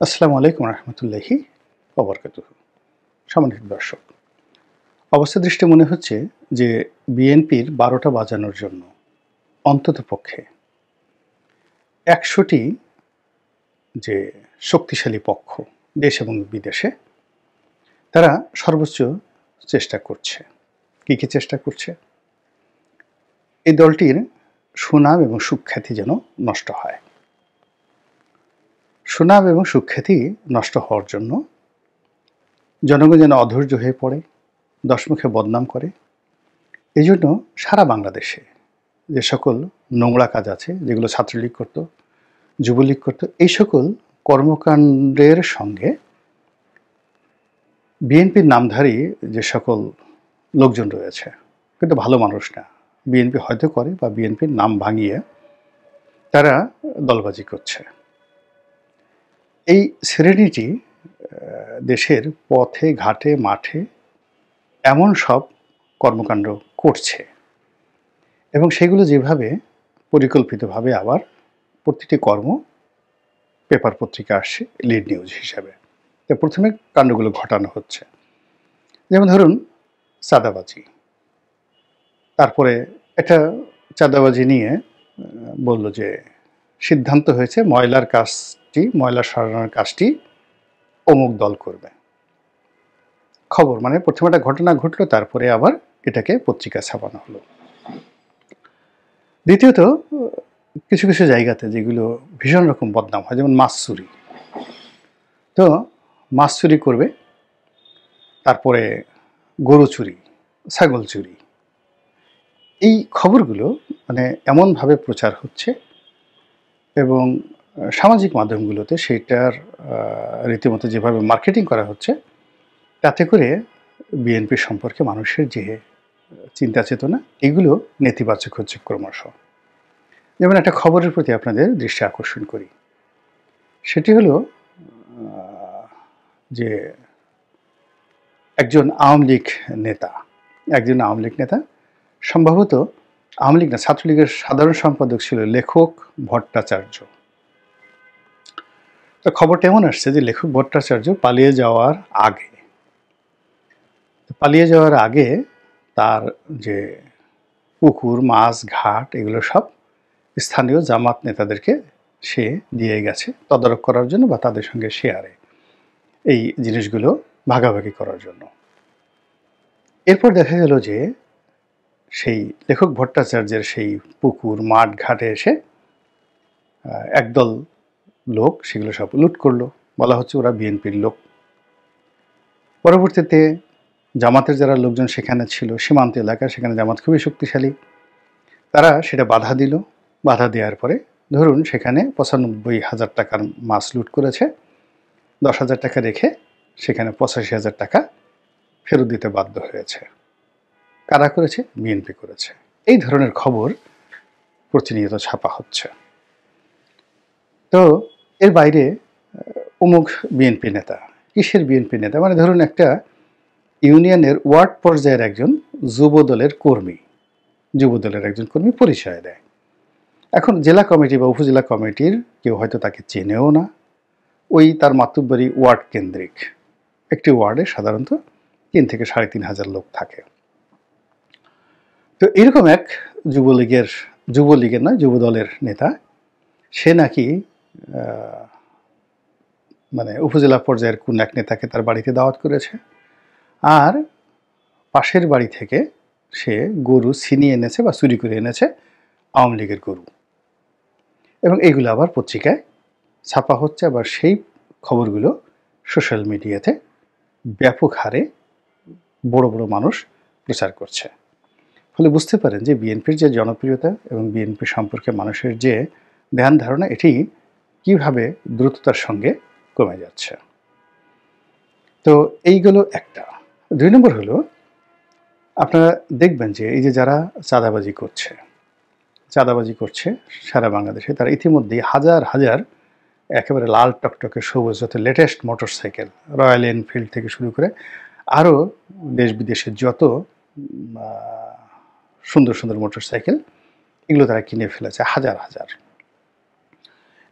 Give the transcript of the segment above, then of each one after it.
আসসালামু আলাইকুম রহমতুল্লাহি ওবরকাতুহ। সম্মানিত দর্শক, অবস্থা দৃষ্টে মনে হচ্ছে যে বিএনপির ১২টা বাজানোর জন্য অন্ততপক্ষে ১০০টি যে শক্তিশালী পক্ষ দেশ এবং বিদেশে তারা সর্বোচ্চ চেষ্টা করছে। কী কী চেষ্টা করছে? এই দলটির সুনাম এবং সুখ্যাতি যেন নষ্ট হয়। সুনাম এবং সুখ্যাতি নষ্ট হওয়ার জন্য জনগণ যেন অধৈর্য হয়ে পড়ে, দশমুখে বদনাম করে। এই জন্য সারা বাংলাদেশে যে সকল নোংরা কাজ আছে, যেগুলো ছাত্রলীগ করত, যুবলীগ করত, এই সকল কর্মকাণ্ডের সঙ্গে বিএনপির নামধারী যে সকল লোকজন রয়েছে, কিন্তু ভালো মানুষ না, বিএনপি হয়তো করে বা বিএনপির নাম ভাঙিয়ে তারা দলবাজি করছে। এই শ্রেণীটি দেশের পথে ঘাটে মাঠে এমন সব কর্মকাণ্ড করছে এবং সেগুলো যেভাবে পরিকল্পিতভাবে আবার প্রতিটি কর্ম পেপার পত্রিকা আসছে লিড নিউজ হিসাবে। তো প্রথমে কাণ্ডগুলো ঘটানো হচ্ছে, যেমন ধরুন চাঁদাবাজি। তারপরে একটা চাঁদাবাজি নিয়ে বলল যে সিদ্ধান্ত হয়েছে ময়লা সরানোর কাজটি অমুক দল করবে। খবর মানে প্রথমে একটা ঘটনা ঘটলো, তারপরে আবার এটাকে পত্রিকায় ছাপানো হলো। দ্বিতীয়ত, কিছু কিছু জায়গাতে যেগুলো ভীষণ রকম বদনাম হয়, যেমন মাছ চুরি। তো মাছ চুরি করবে, তারপরে গরু চুরি, ছাগল চুরি। এই খবরগুলো মানে এমনভাবে প্রচার হচ্ছে এবং সামাজিক মাধ্যমগুলোতে সেইটার রীতিমতো যেভাবে মার্কেটিং করা হচ্ছে, তাতে করে বিএনপি সম্পর্কে মানুষের যে চিন্তা চেতনা, এগুলো নেতিবাচক হচ্ছে ক্রমশ। যেমন একটা খবরের প্রতি আপনাদের দৃষ্টি আকর্ষণ করি, সেটি হলো যে একজন আওয়ামী লীগ নেতা, সম্ভবত আওয়ামী লীগ না, ছাত্রলীগের সাধারণ সম্পাদক ছিল লেখক ভট্টাচার্য। তো খবরটা এমন আসছে যে লেখক ভট্টাচার্য পালিয়ে যাওয়ার আগে তার যে পুকুর, মাছ, ঘাট, এগুলো সব স্থানীয় জামাত নেতাদেরকে সে দিয়ে গেছে তদারক করার জন্য বা তাদের সঙ্গে শেয়ারে এই জিনিসগুলো ভাগাভাগি করার জন্য। এরপর দেখা গেল যে সেই লেখক ভট্টাচার্যের সেই পুকুর, মাঠ, ঘাটে এসে একদল লোক সেগুলো সব লুট করলো। বলা হচ্ছে ওরা বিএনপির লোক। পরবর্তীতে জামাতের যারা লোকজন সেখানে ছিল, সীমান্ত এলাকা, সেখানে জামাত খুবই শক্তিশালী, তারা সেটা বাধা দিল। বাধা দেওয়ার পরে ধরুন সেখানে ৯৫,০০০ টাকার মাছ লুট করেছে, ১০,০০০ টাকা রেখে সেখানে ৮৫,০০০ টাকা ফেরত দিতে বাধ্য হয়েছে। কারা করেছে? বিএনপি করেছে। এই ধরনের খবর প্রতিনিয়ত ছাপা হচ্ছে। তো এর বাইরে অমুক বিএনপি নেতা, কিসের বিএনপি নেতা? মানে ধরুন একটা ইউনিয়নের ওয়ার্ড পর্যায়ের একজন যুবদলের একজন কর্মী পরিচয় দেয়। এখন জেলা কমিটি বা উপজেলা কমিটির কেউ হয়তো তাকে চেনেও না। ওই তার মাতুব্বরি ওয়ার্ড কেন্দ্রিক একটি ওয়ার্ডে সাধারণত ৩ থেকে ৩,৫০০ লোক থাকে। তো এরকম এক যুবদলের নেতা, সে নাকি মানে উপজেলা পর্যায়ের কোন এক নেতাকে তার বাড়িতে দাওয়াত করেছে, আর পাশের বাড়ি থেকে সে গরু ছিনিয়ে এনেছে বা চুরি করে এনেছে, আওয়ামী লীগের গরু। এবং এইগুলো আবার পত্রিকায় ছাপা হচ্ছে, আবার সেই খবরগুলো সোশ্যাল মিডিয়াতে ব্যাপক হারে বড় বড় মানুষ প্রচার করছে। ফলে বুঝতে পারেন যে বিএনপির যে জনপ্রিয়তা এবং বিএনপি সম্পর্কে মানুষের যে ধ্যান ধারণা, এটি কিভাবে দ্রুততার সঙ্গে কমে যাচ্ছে। তো এইগুলো একটা। ২ নম্বর হলো, আপনারা দেখবেন যে এই যে যারা চাঁদাবাজি করছে সারা বাংলাদেশে, তারা ইতিমধ্যেই হাজার হাজার একেবারে লাল টকটকে সবুজ যত লেটেস্ট মোটরসাইকেল, রয়্যাল এনফিল্ড থেকে শুরু করে আরও দেশ বিদেশের যত সুন্দর সুন্দর মোটরসাইকেল, এগুলো তারা কিনে ফেলেছে হাজার হাজার।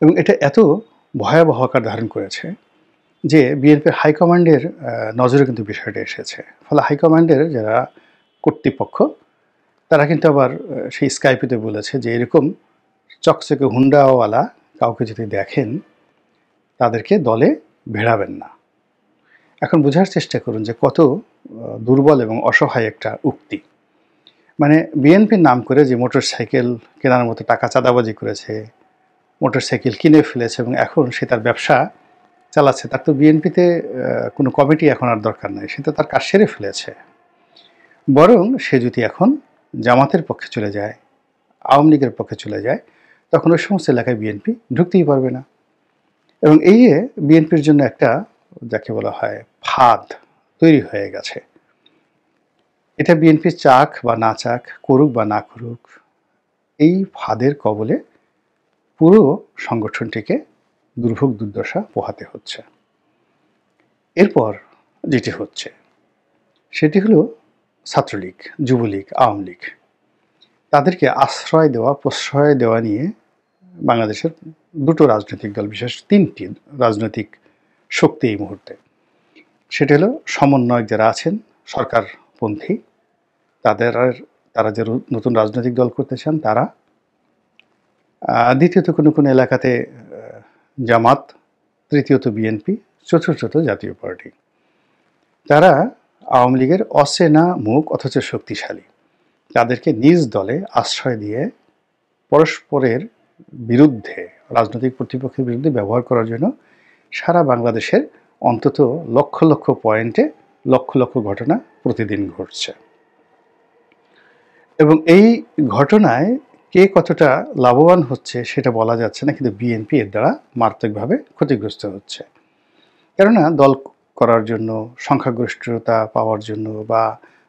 এবং এটা এত ভয়াবহ আকার ধারণ করেছে যে বিএনপির হাইকমান্ডের নজরে কিন্তু বিষয়টা এসেছে। ফলে হাইকমান্ডের যারা কর্তৃপক্ষ তারা কিন্তু আবার সেই স্কাইপেতে বলেছে যে এরকম চকচকে হুন্ডাওয়ালা কাউকে যদি দেখেন তাদেরকে দলে ভেড়াবেন না। এখন বোঝার চেষ্টা করুন যে কত দুর্বল এবং অসহায় একটা উক্তি। মানে বিএনপির নাম করে যে মোটরসাইকেল কেনার মতো টাকা চাঁদাবাজি করেছে, মোটরসাইকেল কিনে ফেলেছে এবং এখন সে তার ব্যবসা চালাচ্ছে, তার তো বিএনপিতে কোনো কমিটি এখন আর দরকার নাই, সে তো তার কাজ সেরে ফেলেছে। বরং সে যদি এখন জামাতের পক্ষে চলে যায়, আওয়ামী লীগের পক্ষে চলে যায়, তখন ওই সমস্ত এলাকায় বিএনপি ঢুকতেই পারবে না। এবং এই বিএনপির জন্য একটা যাকে বলা হয় ফাঁদ তৈরি হয়ে গেছে। এটা বিএনপি চাক বা না চাক, করুক বা না করুক, এই ফাঁদের কবলে পুরো সংগঠনটিকে দুর্ভোগ দুর্দশা পোহাতে হচ্ছে। এরপর যেটি হচ্ছে সেটি হলো ছাত্রলীগ, যুবলীগ, আওয়ামী লীগ, তাদেরকে আশ্রয় দেওয়া, প্রশ্রয় দেওয়া নিয়ে বাংলাদেশের দুটো রাজনৈতিক দল, বিশেষ তিনটি রাজনৈতিক শক্তি এই মুহূর্তে, সেটা হলো সমন্বয়ক যারা আছেন সরকারপন্থী, তারা যে নতুন রাজনৈতিক দল করতে চান তারা, দ্বিতীয়ত কোনো কোনো এলাকাতে জামাত, তৃতীয়ত বিএনপি, চতুর্থত জাতীয় পার্টি। তারা আওয়ামী লীগের অচেনা মুখ অথচ শক্তিশালী, তাদেরকে নিজ দলে আশ্রয় দিয়ে পরস্পরের বিরুদ্ধে, রাজনৈতিক প্রতিপক্ষের বিরুদ্ধে ব্যবহার করার জন্য সারা বাংলাদেশের অন্তত লক্ষ লক্ষ পয়েন্টে লক্ষ লক্ষ ঘটনা প্রতিদিন ঘটছে। এবং এই ঘটনায় কে কতটা লাভবান হচ্ছে সেটা বলা যাচ্ছে না, কিন্তু বিএনপি এর দ্বারা মারাত্মকভাবে ক্ষতিগ্রস্ত হচ্ছে। কেননা দল করার জন্য, সংখ্যাগরিষ্ঠতা পাওয়ার জন্য বা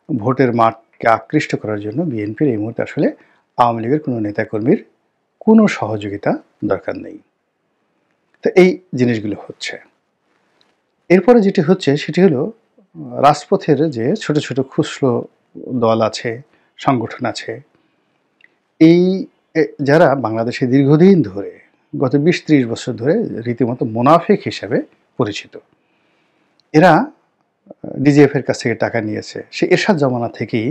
ভোটের মাঠকে আকৃষ্ট করার জন্য বিএনপির এই মুহূর্তে আসলে আওয়ামী লীগের কোনো নেতাকর্মীর কোনো সহযোগিতা দরকার নেই। তো এই জিনিসগুলো হচ্ছে। এরপরে যেটি হচ্ছে সেটি হলো রাজপথের যে ছোট ছোট খুচরো দল আছে, সংগঠন আছে, এই যারা বাংলাদেশে দীর্ঘদিন ধরে, গত ২০-৩০ বছর ধরে রীতিমতো মুনাফিক হিসাবে পরিচিত, এরা ডিজিএফ এর কাছ থেকে টাকা নিয়েছে। সে এরশাদ জমানা থেকেই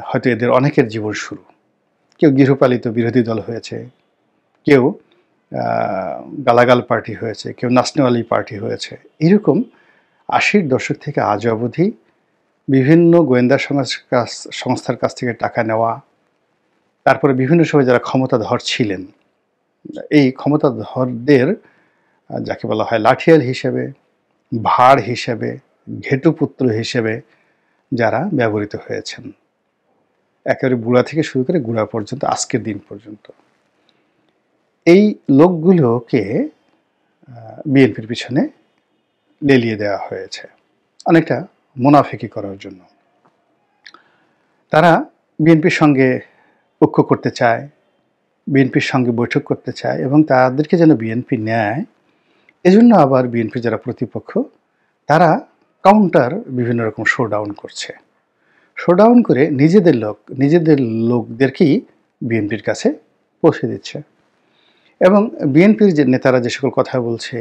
হয়তো এদের অনেকের জীবন শুরু। কেউ গৃহপালিত বিরোধী দল হয়েছে, কেউ গালাগাল পার্টি হয়েছে, কেউ নাসনেওয়ালি পার্টি হয়েছে। এরকম ৮০-র দশক থেকে আজ অবধি বিভিন্ন গোয়েন্দা সংস্থার কাছ থেকে টাকা নেওয়া, তারপরে বিভিন্ন সময় যারা ক্ষমতাধর ছিলেন, এই ক্ষমতাধরদের যাকে বলা হয় লাঠিয়াল হিসেবে, ভাড় হিসেবে, ঘেটুপুত্র হিসেবে যারা ব্যবহৃত হয়েছেন, একেবারে বুড়া থেকে শুরু করে গুড়া পর্যন্ত, আজকের দিন পর্যন্ত, এই লোকগুলোকে বিএনপির পিছনে লেলিয়ে দেওয়া হয়েছে অনেকটা মুনাফিকি করার জন্য। তারা বিএনপির সঙ্গে ঐক্য করতে চায়, বিএনপির সঙ্গে বৈঠক করতে চায় এবং তাদেরকে যেন বিএনপি নেয়। এজন্য আবার বিএনপির যারা প্রতিপক্ষ তারা কাউন্টার বিভিন্ন রকম শোডাউন করছে, শোডাউন করে নিজেদের লোকদেরকেই বিএনপির কাছে পৌঁছে দিচ্ছে। এবং বিএনপির যে নেতারা যে সকল কথা বলছে,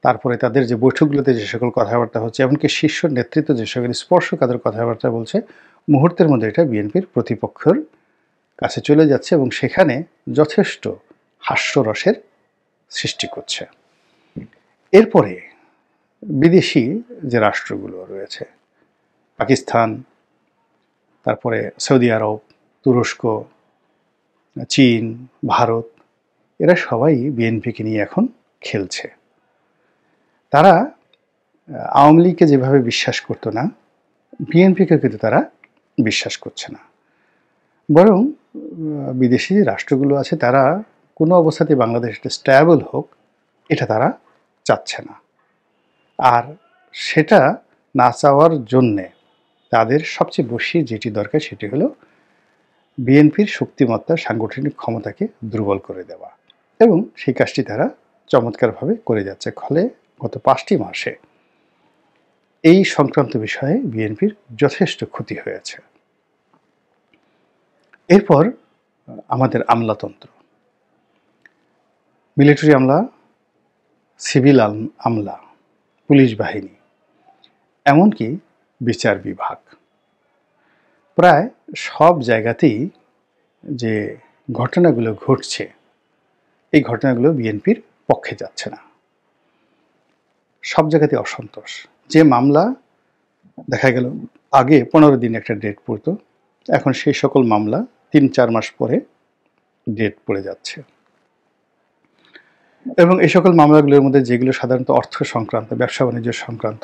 তারপরে তাদের যে বৈঠকগুলোতে যে সকল কথাবার্তা হচ্ছে, এমনকি শীর্ষ নেতৃত্ব যে সকল স্পর্শকাতর কথাবার্তা বলছে, মুহূর্তের মধ্যে এটা বিএনপির প্রতিপক্ষের কাছে চলে যাচ্ছে এবং সেখানে যথেষ্ট হাস্যরসের সৃষ্টি করছে। এরপরে বিদেশি যে রাষ্ট্রগুলো রয়েছে, পাকিস্তান, তারপরে সৌদি আরব, তুরস্ক, চীন, ভারত, এরা সবাই বিএনপিকে নিয়ে এখন খেলছে। তারা আওয়ামী লীগকে যেভাবে বিশ্বাস করতো না, বিএনপিকে কিন্তু তারা বিশ্বাস করছে না। বরং বিদেশি যে রাষ্ট্রগুলো আছে তারা কোনো অবস্থাতেই বাংলাদেশটা স্ট্যাবল হোক এটা তারা চাচ্ছে না। আর সেটা না চাওয়ার জন্যে তাদের সবচেয়ে বেশি যেটি দরকার সেটি হলো বিএনপির শক্তিমত্তা, সাংগঠনিক ক্ষমতাকে দুর্বল করে দেওয়া, এবং সেই কাজটি তারা চমৎকারভাবে করে যাচ্ছে। ফলে গত 5টি মাসে এই সংক্রান্ত বিষয়ে বিএনপির যথেষ্ট ক্ষতি হয়েছে। এরপর আমাদের আমলাতন্ত্র, মিলিটারি আমলা, সিভিল আমলা, পুলিশ বাহিনী, এমনকি বিচার বিভাগ, প্রায় সব জায়গাতেই যে ঘটনাগুলো ঘটছে এই ঘটনাগুলো বিএনপির পক্ষে যাচ্ছে না। সব জায়গাতে অসন্তোষ। যে মামলা দেখা গেল আগে 15 দিন একটা ডেট পড়তো, এখন সেই সকল মামলা 3-4 মাস পরে ডেট পড়ে যাচ্ছে। এবং এই সকল মামলাগুলোর মধ্যে যেগুলো সাধারণত অর্থ সংক্রান্ত, ব্যবসা বাণিজ্য সংক্রান্ত,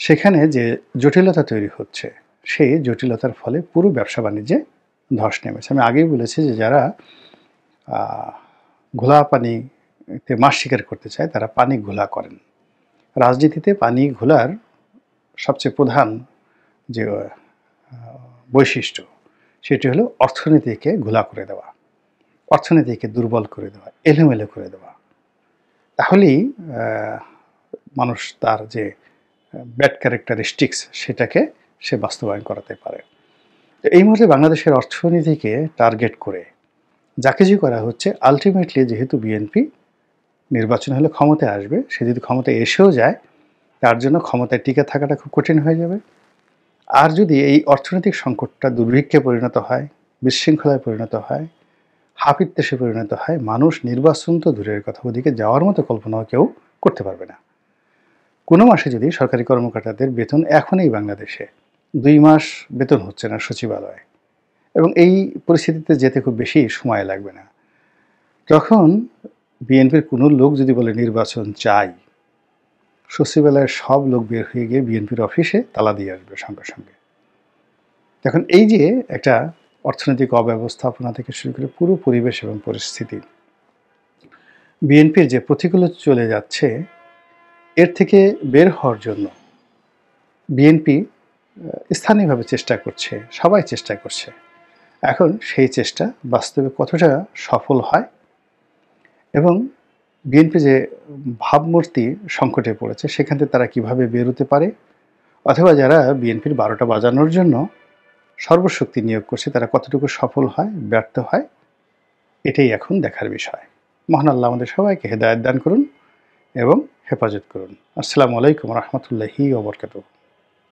সেখানে যে জটিলতা তৈরি হচ্ছে সেই জটিলতার ফলে পুরো ব্যবসা বাণিজ্যে ধস নেমেছে। আমি আগেই বলেছি যে যারা ঘোলা পানিতে মাছ শিকার করতে চায় তারা পানি ঘোলা করেন। রাজনীতিতে পানি ঘোলার সবচেয়ে প্রধান যে বৈশিষ্ট্য সেটি হলো অর্থনীতিকে ঘোলা করে দেওয়া, অর্থনীতিকে দুর্বল করে দেওয়া, এলোমেলো করে দেওয়া। তাহলেই মানুষ তার যে ব্যাড ক্যারেক্টারিস্টিক্স সেটাকে সে বাস্তবায়ন করাতে পারে। এই মুহূর্তে বাংলাদেশের অর্থনীতিকে টার্গেট করে যা কিছু করা হচ্ছে, আলটিমেটলি যেহেতু বিএনপি নির্বাচন হলে ক্ষমতায় আসবে, সে যদি ক্ষমতায় এসেও যায় তার জন্য ক্ষমতায় টিকে থাকাটা খুব কঠিন হয়ে যাবে। আর যদি এই অর্থনৈতিক সংকটটা দুর্ভিক্ষে পরিণত হয়, বিশৃঙ্খলায় পরিণত হয়, হাপিত্যেশে পরিণত হয়, মানুষ নির্বাচন তো দূরের কথা, ওদিকে যাওয়ার মতো কল্পনাও কেউ করতে পারবে না। কোনো মাসে যদি সরকারি কর্মকর্তাদের বেতন এখনই বাংলাদেশে 2 মাস বেতন হচ্ছে না সচিবালয়ে, এবং এই পরিস্থিতিতে যেতে খুব বেশি সময় লাগবে না, তখন বিএনপির কোনো লোক যদি বলে নির্বাচন চাই, সচিবালয়ের সব লোক বের হয়ে গিয়ে বিএনপির অফিসে তালা দিয়ে আসবে সঙ্গে সঙ্গে। এখন এই যে একটা অর্থনৈতিক অব্যবস্থাপনা থেকে শুরু করে পুরো পরিবেশ এবং পরিস্থিতি বিএনপির যে প্রতিকূল চলে যাচ্ছে, এর থেকে বের হওয়ার জন্য বিএনপি স্থানীয়ভাবে চেষ্টা করছে, সবাই চেষ্টা করছে। এখন সেই চেষ্টা বাস্তবে কতটা সফল হয় এবং বিএনপি যে ভাবমূর্তি সংকটে পড়েছে সেখান থেকে তারা কিভাবে বেরোতে পারে, অথবা যারা বিএনপির 12টা বাজানোর জন্য সর্বশক্তি নিয়োগ করছে তারা কতটুকু সফল হয়, ব্যর্থ হয়, এটাই এখন দেখার বিষয়। মহান আল্লাহ আমাদের সবাইকে হেদায়েত দান করুন এবং হেফাজত করুন। আসসালামু আলাইকুম রহমতুল্লাহি ওয়া বারাকাতুহু।